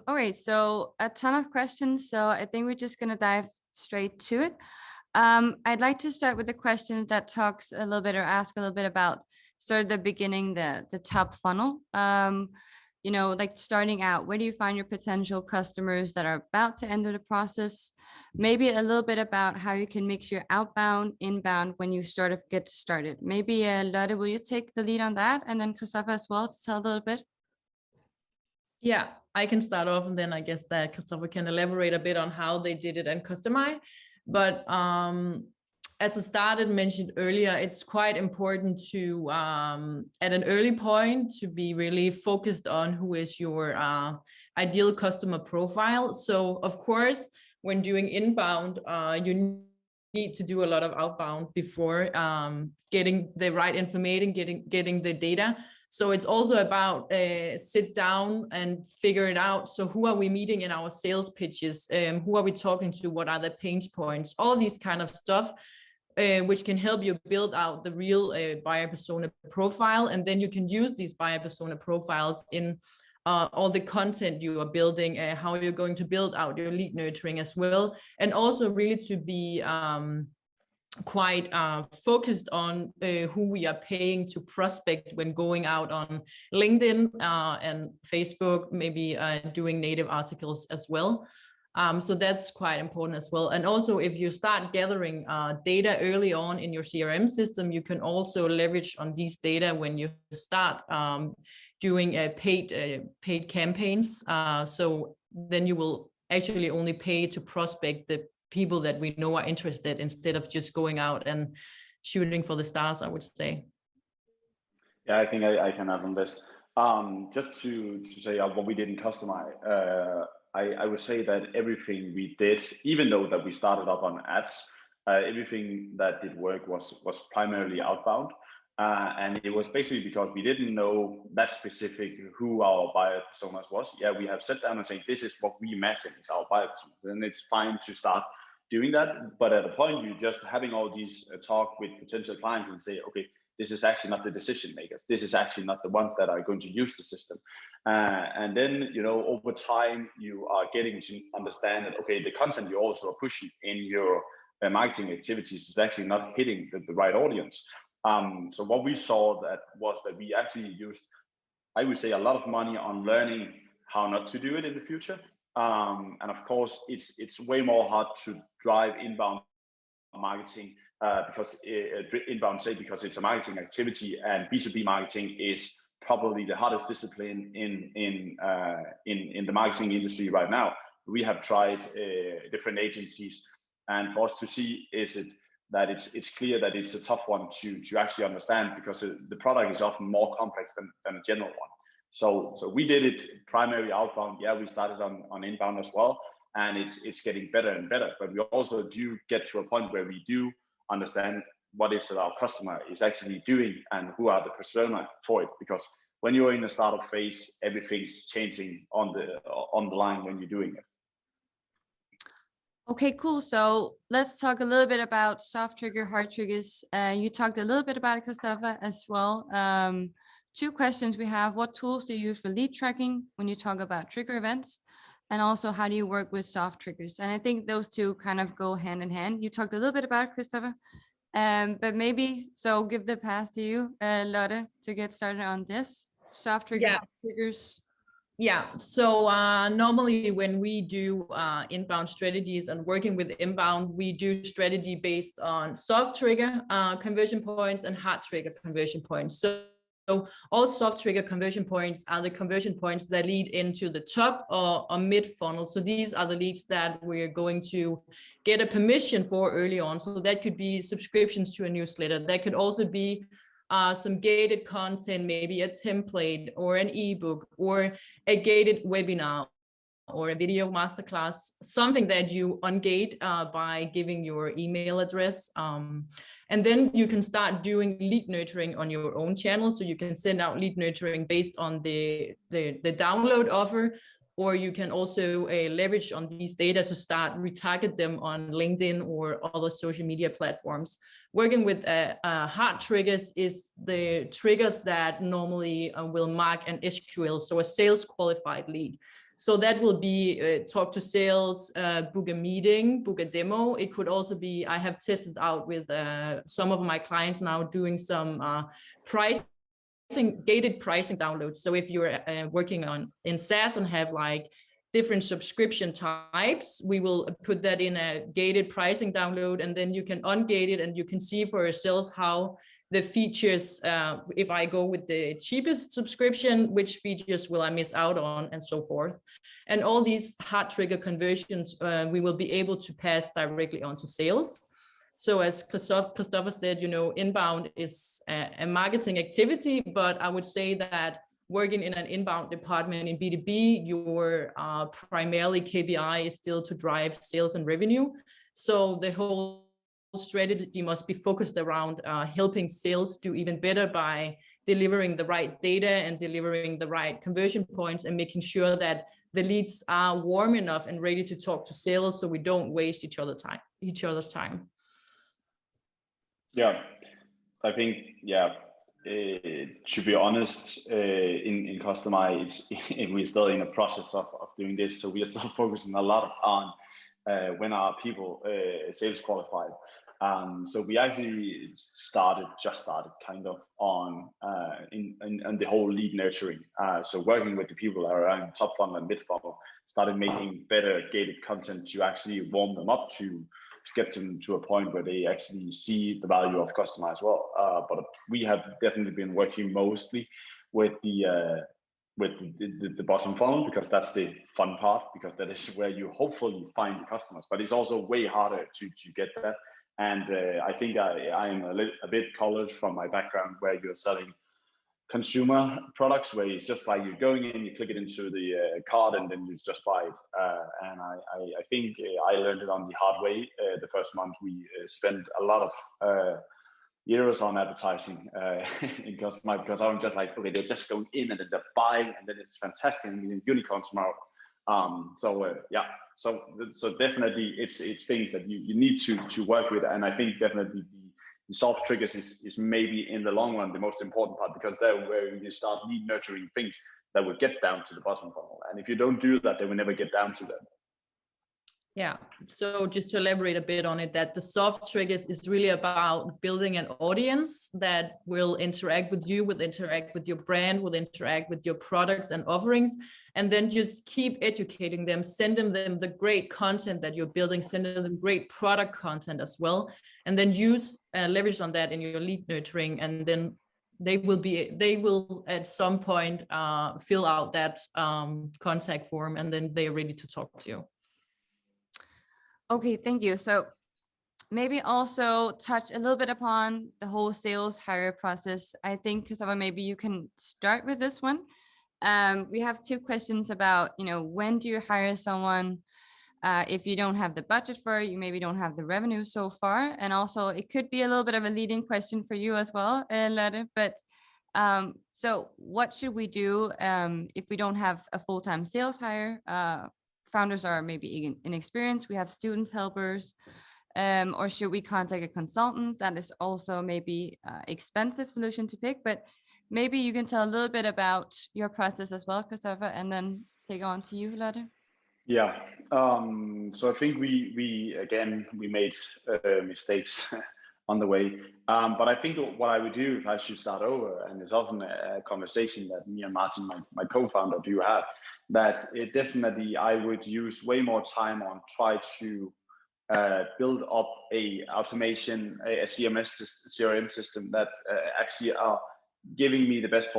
Okay, so a ton of questions. So I think we're just going to dive straight to it. I'd like to start with a question that talks a little bit or ask a little bit about sort of the beginning, the top funnel. Like starting out, where do you find your potential customers that are about to enter the process? Maybe a little bit about how you can mix your outbound, inbound when you sort of get started. Maybe Lotte, will you take the lead on that? And then Kristoffer as well to tell a little bit. Yeah, I can start off, and then I guess that Kristoffer can elaborate a bit on how they did it and Custimy. But as I started mentioned earlier, it's quite important to, at an early point, to be really focused on who is your ideal customer profile. So of course, when doing inbound, you need to do a lot of outbound before getting the right information, getting the data. So it's also about sit down and figure it out. So who are we meeting in our sales pitches? Who are we talking to? What are the pain points? All these kind of stuff, which can help you build out the real buyer persona profile. And then you can use these buyer persona profiles in all the content you are building, how you're going to build out your lead nurturing as well. And also really to be quite focused on who we are paying to prospect when going out on LinkedIn and Facebook, maybe doing native articles as well. So that's quite important as well. And also, if you start gathering data early on in your CRM system, you can also leverage on these data when you start doing paid campaigns. So then you will actually only pay to prospect the people that we know are interested, instead of just going out and shooting for the stars, I would say. Yeah, I think I can add on this. Just to say what we did in Custimy, I would say that everything we did, even though that we started up on ads, everything that did work was primarily outbound. And it was basically because we didn't know that specific who our buyer personas was. Yeah, we have sat down and said, this is what we imagine is our buyer personas. And it's fine to start doing that. But at a point, you're just having all these talk with potential clients and say, okay, this is actually not the decision makers. This is actually not the ones that are going to use the system. And then, over time, you are getting to understand that, okay, the content you also are pushing in your marketing activities is actually not hitting the right audience. So what we saw was that we actually used, I would say, a lot of money on learning how not to do it in the future. And of course, it's way more hard to drive inbound marketing because it's a marketing activity, and B2B marketing is probably the hardest discipline in the marketing industry right now. We have tried different agencies, and for us to see that it's clear that it's a tough one to actually understand, because the product is often more complex than a general one. So we did it primarily outbound. Yeah, we started on inbound as well, and it's getting better and better. But we also do get to a point where we do understand what is it our customer is actually doing and who are the persona for it. Because when you're in the startup phase, everything's changing on the line when you're doing it. Okay, cool. So let's talk a little bit about soft trigger, hard triggers. You talked a little bit about it, Kristoffer, as well. Two questions we have: what tools do you use for lead tracking when you talk about trigger events? And also, how do you work with soft triggers? And I think those two kind of go hand in hand. You talked a little bit about it, Kristoffer, but maybe, so give the pass to you, Lotte, to get started on this. Soft trigger, triggers. Yeah, so normally when we do inbound strategies and working with inbound, we do strategy based on soft trigger conversion points and hard trigger conversion points. So all soft trigger conversion points are the conversion points that lead into the top or mid funnel. So these are the leads that we're going to get a permission for early on. So that could be subscriptions to a newsletter. That could also be some gated content, maybe a template or an ebook or a gated webinar or a video masterclass, something that you ungate by giving your email address. And then you can start doing lead nurturing on your own channel. So you can send out lead nurturing based on the download offer, or you can also leverage on these data to start retarget them on LinkedIn or other social media platforms. Working with hard triggers is the triggers that normally will mark an SQL, so a sales qualified lead. So that will be talk to sales, book a meeting, book a demo. It could also be, I have tested out with some of my clients now doing some gated pricing downloads. So if you're working in SaaS and have like different subscription types, we will put that in a gated pricing download, and then you can ungate it and you can see for yourself how the features, if I go with the cheapest subscription, which features will I miss out on, and so forth. And all these hard trigger conversions, we will be able to pass directly on to sales. So as Kristoffer said, inbound is a marketing activity, but I would say that working in an inbound department in B2B, your primarily KPI is still to drive sales and revenue. So the whole strategy must be focused around helping sales do even better by delivering the right data and delivering the right conversion points and making sure that the leads are warm enough and ready to talk to sales, so we don't waste each other's time. Yeah, I think, to be honest, in Custimy, we're still in the process of doing this. So we are still focusing a lot on when are people sales qualified. So we actually just started kind of on in the whole lead nurturing. So working with the people that are around top funnel and mid funnel, started making better gated content to actually warm them up to get them to a point where they actually see the value of Custimy as well. But we have definitely been working mostly with the bottom funnel, because that's the fun part, because that is where you hopefully find the customers. But it's also way harder to get that. And I think I am a bit colored from my background, where you're selling consumer products, where it's just like you're going in, you click it into the card, and then you just buy it. And I think I learned it on the hard way. The first month we spent a lot of euros on advertising in Custimy, because I'm just like, okay, they're just going in and then they're buying, and then it's fantastic, and unicorns tomorrow. So definitely it's things that you need to work with, and I think definitely the soft triggers is maybe in the long run the most important part, because they're where you start lead nurturing things that will get down to the bottom funnel, and if you don't do that, they will never get down to them. Yeah, so just to elaborate a bit on it, that the soft triggers is really about building an audience that will interact with you, will interact with your brand, will interact with your products and offerings, and then just keep educating them, sending them the great content that you're building, sending them great product content as well, and then use leverage on that in your lead nurturing, and then they will at some point fill out that contact form, and then they're ready to talk to you. Okay, thank you. So maybe also touch a little bit upon the whole sales hire process. I think, Kristoffer, maybe you can start with this one. We have two questions about, when do you hire someone if you don't have the budget for it, you maybe don't have the revenue so far. And also it could be a little bit of a leading question for you as well, Lotte. But so what should we do if we don't have a full-time sales hire? Founders are maybe inexperienced, we have students, helpers, or should we contact a consultant? That is also maybe expensive solution to pick, but maybe you can tell a little bit about your process as well, Kristoffer, and then take on to you, Lotte. Yeah, so I think we made mistakes on the way, but I think what I would do if I should start over, and it's often a conversation that me and Martin, my co-founder, do have, that it definitely I would use way more time on try to build up a automation, a CRM system that actually are giving me the best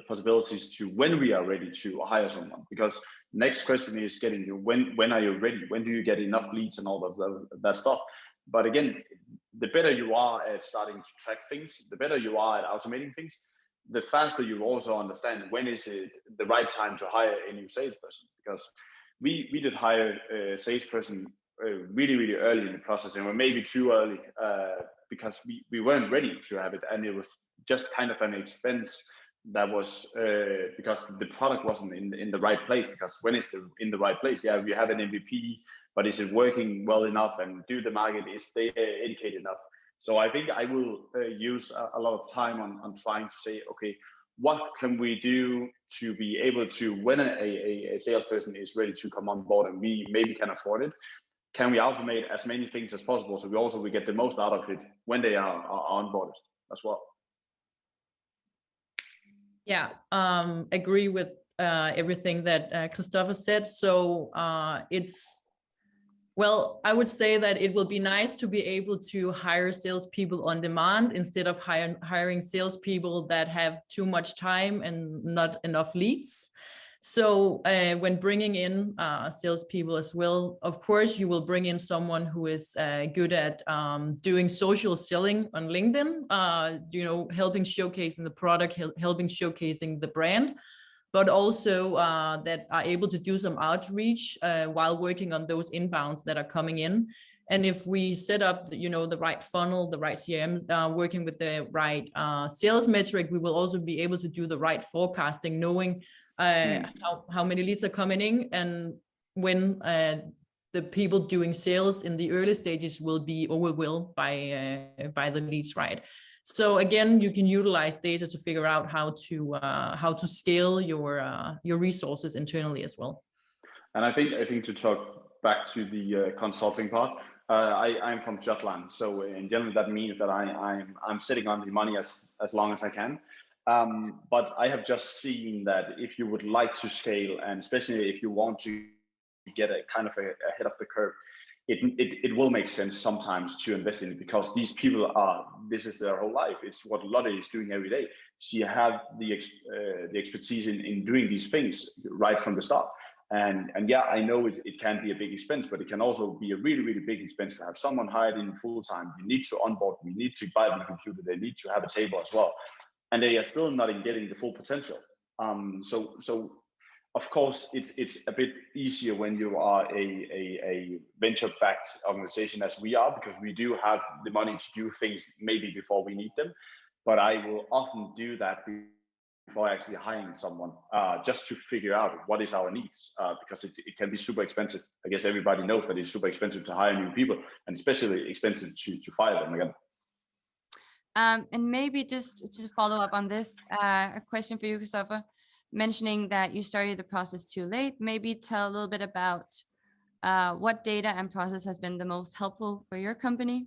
possibilities to when we are ready to hire someone. Because next question is getting you when are you ready? When do you get enough leads and all of that stuff? But again, the better you are at starting to track things, the better you are at automating things, the faster you also understand when is it the right time to hire a new salesperson. Because we did hire a salesperson really, really early in the process, and we're maybe too early because we weren't ready to have it, and it was just kind of an expense that was because the product wasn't in the right place. Because when it's in the right place, yeah, we have an MVP, but is it working well enough, and do the market is they educated enough? So I think I will use a lot of time on trying to say, okay, what can we do to be able to, when a salesperson is ready to come on board and we maybe can afford it, can we automate as many things as possible so we get the most out of it when they are onboarded as well? Yeah, agree with everything that Kristoffer said. So well, I would say that it will be nice to be able to hire salespeople on demand instead of hiring salespeople that have too much time and not enough leads. So when bringing in salespeople as well, of course, you will bring in someone who is good at doing social selling on LinkedIn, helping showcasing the product, helping showcasing the brand, but also that are able to do some outreach while working on those inbounds that are coming in. And if we set up, the right funnel, the right CRM, working with the right sales metric, we will also be able to do the right forecasting, knowing how many leads are coming in, and when the people doing sales in the early stages will be overwhelmed by the leads, right? So again, you can utilize data to figure out how to scale your resources internally as well. And I think to talk back to the consulting part, I'm from Jutland, so in general that means that I'm sitting on the money as long as I can. But I have just seen that if you would like to scale, and especially if you want to get a kind of ahead of the curve, it will make sense sometimes to invest in it, because these people this is their whole life. It's what Lotte is doing every day. She have the expertise in doing these things right from the start. And yeah, I know it can be a big expense, but it can also be a really, really big expense to have someone hired in full time. You need to onboard, we need to buy the computer, they need to have a table as well. And they are still not getting the full potential. So of course, it's a bit easier when you are a venture-backed organization as we are, because we do have the money to do things maybe before we need them. But I will often do that before actually hiring someone, just to figure out what is our needs, because it can be super expensive. I guess everybody knows that it's super expensive to hire new people, and especially expensive to fire them again. And maybe just to follow up on this, a question for you, Kristoffer, mentioning that you started the process too late. Maybe tell a little bit about what data and process has been the most helpful for your company,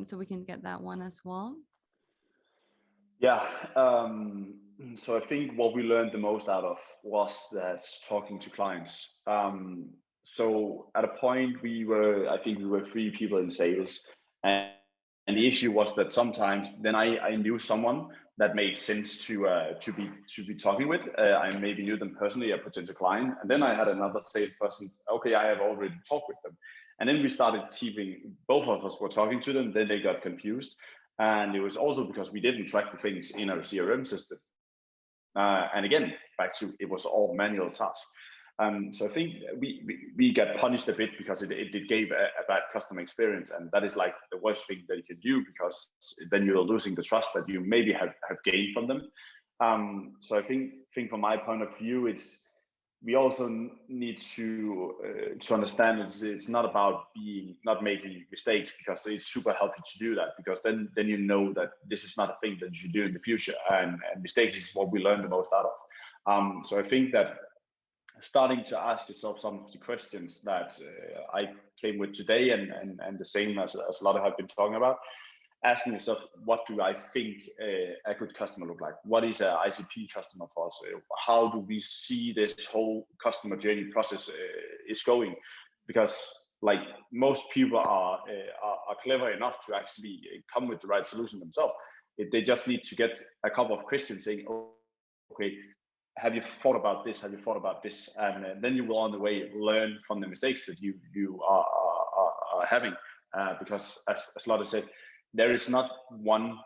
so we can get that one as well. Yeah, so I think what we learned the most out of was that talking to clients. So at a point I think we were 3 people in sales, and the issue was that sometimes then I knew someone that made sense to be talking with. I maybe knew them personally, a potential client, and then I had another salesperson. Okay, I have already talked with them, and then we started both of us were talking to them. Then they got confused, and it was also because we didn't track the things in our CRM system. And again, back to it was all manual tasks. So I think we got punished a bit because it gave a bad customer experience, and that is like the worst thing that you can do, because then you're losing the trust that you maybe have gained from them. So I think from my point of view, we also need to understand it's not about not making mistakes, because it's super healthy to do that, because then you know that this is not a thing that you should do in the future, and mistakes is what we learn the most out of. So I think that starting to ask yourself some of the questions that I came with today, and the same as Lotte have been talking about, asking yourself, what do I think a good customer look like? What is an ICP customer for us? How do we see this whole customer journey process is going? Because like most people are clever enough to actually come with the right solution themselves. They just need to get a couple of questions saying, oh, okay, have you thought about this? Have you thought about this? And then you will on the way learn from the mistakes that you are having. Because as Lotte said, there is not one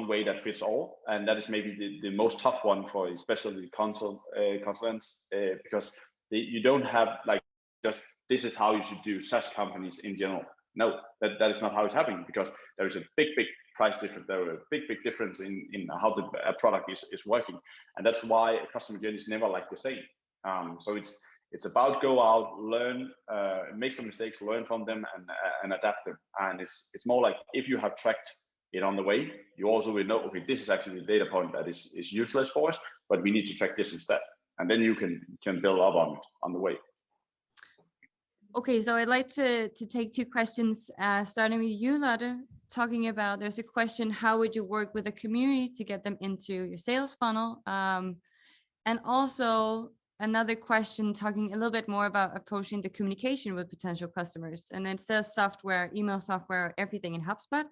way that fits all, and that is maybe the most tough one for especially consultants, because you don't have like just this is how you should do SaaS companies in general. No, that is not how it's happening, because there is a big price difference. There are a big difference in how the product is working, and that's why customer journey is never like the same. So it's about go out, learn, make some mistakes, learn from them, and adapt them. And it's more like if you have tracked it on the way, you also will know, okay, this is actually the data point that is useless for us, but we need to track this instead, and then you can build up on it on the way. Okay, so I'd like to take two questions, starting with you, Lotte, talking about, there's a question, how would you work with a community to get them into your sales funnel? And also another question talking a little bit more about approaching the communication with potential customers. And it says software, email software, everything in HubSpot.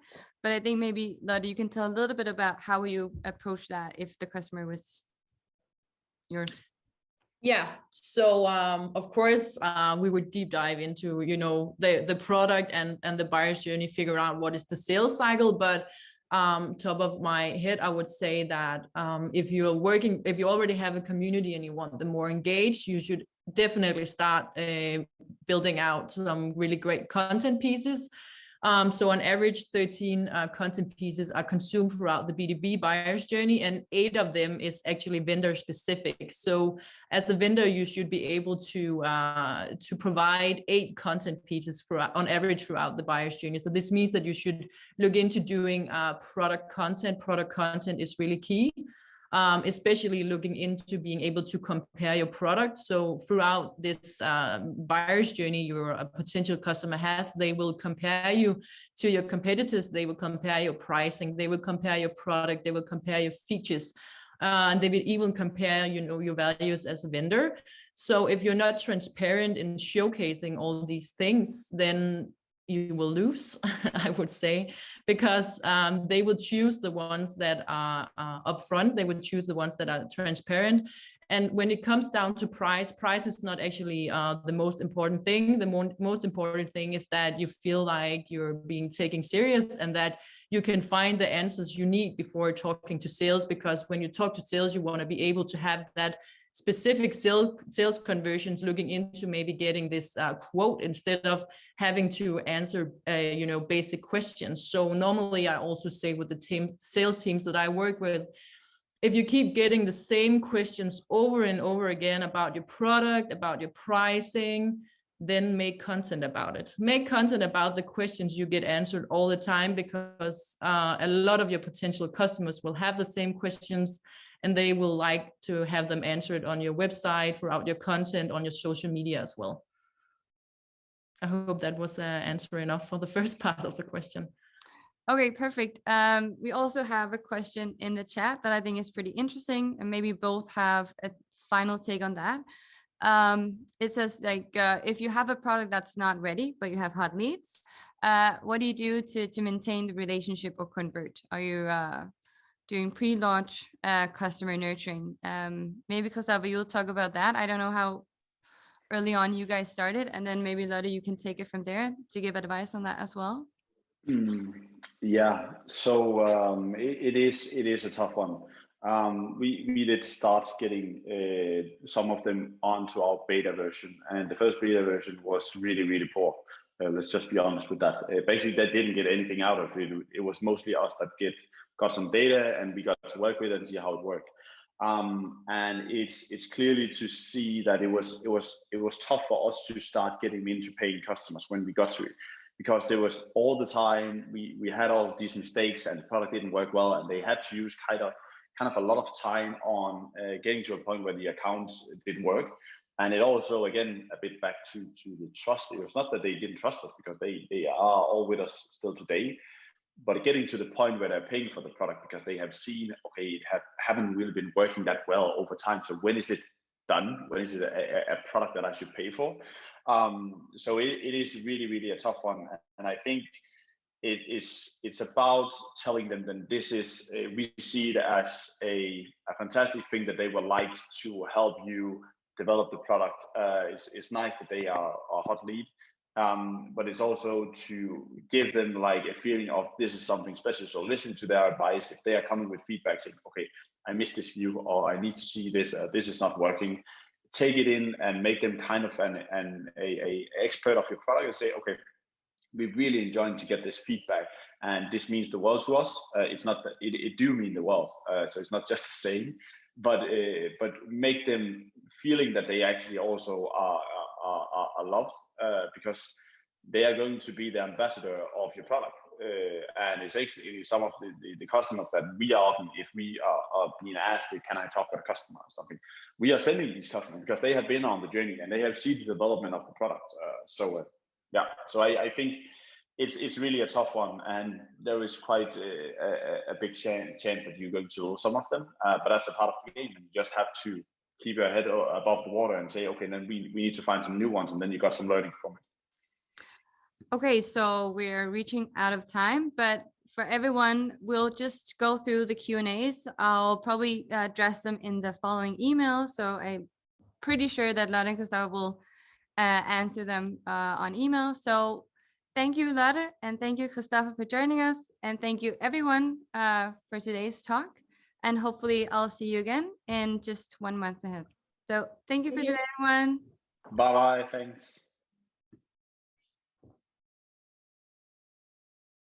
But I think maybe, Lotte, you can tell a little bit about how you approach that if the customer was yours. Yeah, so of course we would deep dive into, you know, the product and the buyer's journey, figure out what is the sales cycle. But top of my head, I would say that if you already have a community and you want them more engaged, you should definitely start building out some really great content pieces. So on average, 13 content pieces are consumed throughout the B2B buyer's journey, and 8 of them is actually vendor specific. So as a vendor, you should be able to provide 8 content pieces on average throughout the buyer's journey. So this means that you should look into doing product content. Product content is really key. Especially looking into being able to compare your product. So throughout this buyer's journey, your potential customer has, they will compare you to your competitors. They will compare your pricing. They will compare your product. They will compare your features. And they will even compare, you know, your values as a vendor. So if you're not transparent in showcasing all these things, then you will lose, I would say, because they will choose the ones that are upfront. They would choose the ones that are transparent. And when it comes down to price is not actually the most important thing. The most important thing is that you feel like you're being taken serious and that you can find the answers you need before talking to sales. Because when you talk to sales, you want to be able to have that specific sales conversions, looking into maybe getting this quote instead of having to answer you know, basic questions. So normally I also say with the sales teams that I work with, if you keep getting the same questions over and over again about your product, about your pricing, then make content about it. Make content about the questions you get answered all the time, because a lot of your potential customers will have the same questions, and they will like to have them answered on your website, throughout your content, on your social media as well. I hope that was answer enough for the first part of the question. Okay, perfect. We also have a question in the chat that I think is pretty interesting, and maybe both have a final take on that. It says, like, if you have a product that's not ready, but you have hot leads, what do you do to maintain the relationship or convert? Are you doing pre-launch customer nurturing? Maybe Kristoffer, you'll talk about that. I don't know how early on you guys started, and then maybe Lotte, you can take it from there to give advice on that as well. Yeah, so it is a tough one. We did start getting some of them onto our beta version, and the first beta version was really poor. Let's just be honest with that. Basically, they didn't get anything out of it. It was mostly us that got some data, and we got to work with it and see how it worked. And it's clearly to see that it was tough for us to start getting into paying customers when we got to it, because there was all the time we had all of these mistakes and the product didn't work well, and they had to use kind of a lot of time on getting to a point where the accounts didn't work. And it also, again, a bit back to the trust. It was not that they didn't trust us, because they are all with us still today, but getting to the point where they're paying for the product because they have seen, okay, it haven't really been working that well over time. So when is it done? When is it a product that I should pay for? So it is really a tough one. And I think it's about telling them that this is, we see it as a fantastic thing that they would like to help you develop the product. It's nice that they are a hot lead, but it's also to give them like a feeling of this is something special. So listen to their advice. If they are coming with feedback saying, okay, I missed this view, or I need to see this, this is not working, take it in and make them kind of an expert of your product and say, okay, we're really enjoying to get this feedback. and this means the world to us. It's not that it do mean the world, so it's not just the same, but make them feeling that they actually also are loved, because they are going to be the ambassador of your product. And it's actually some of the customers that we are often, if we are being asked, can I talk with a customer or something, we are sending these customers because they have been on the journey and they have seen the development of the product. So I think it's really a tough one, and there is quite a big chance that you're going to lose some of them, but that's a part of the game, and you just have to keep your head above the water and say, okay, then we need to find some new ones, and then you got some learning from it. Okay, so we're reaching out of time, but for everyone, we'll just go through the Q&As. I'll probably address them in the following email. So I'm pretty sure that Lotte and Kristoffer will answer them on email. So thank you, Lotte, and thank you, Kristoffer, for joining us. And thank you, everyone, for today's talk. And hopefully I'll see you again in just 1 month ahead. So thank you for today, everyone. Bye-bye, thanks.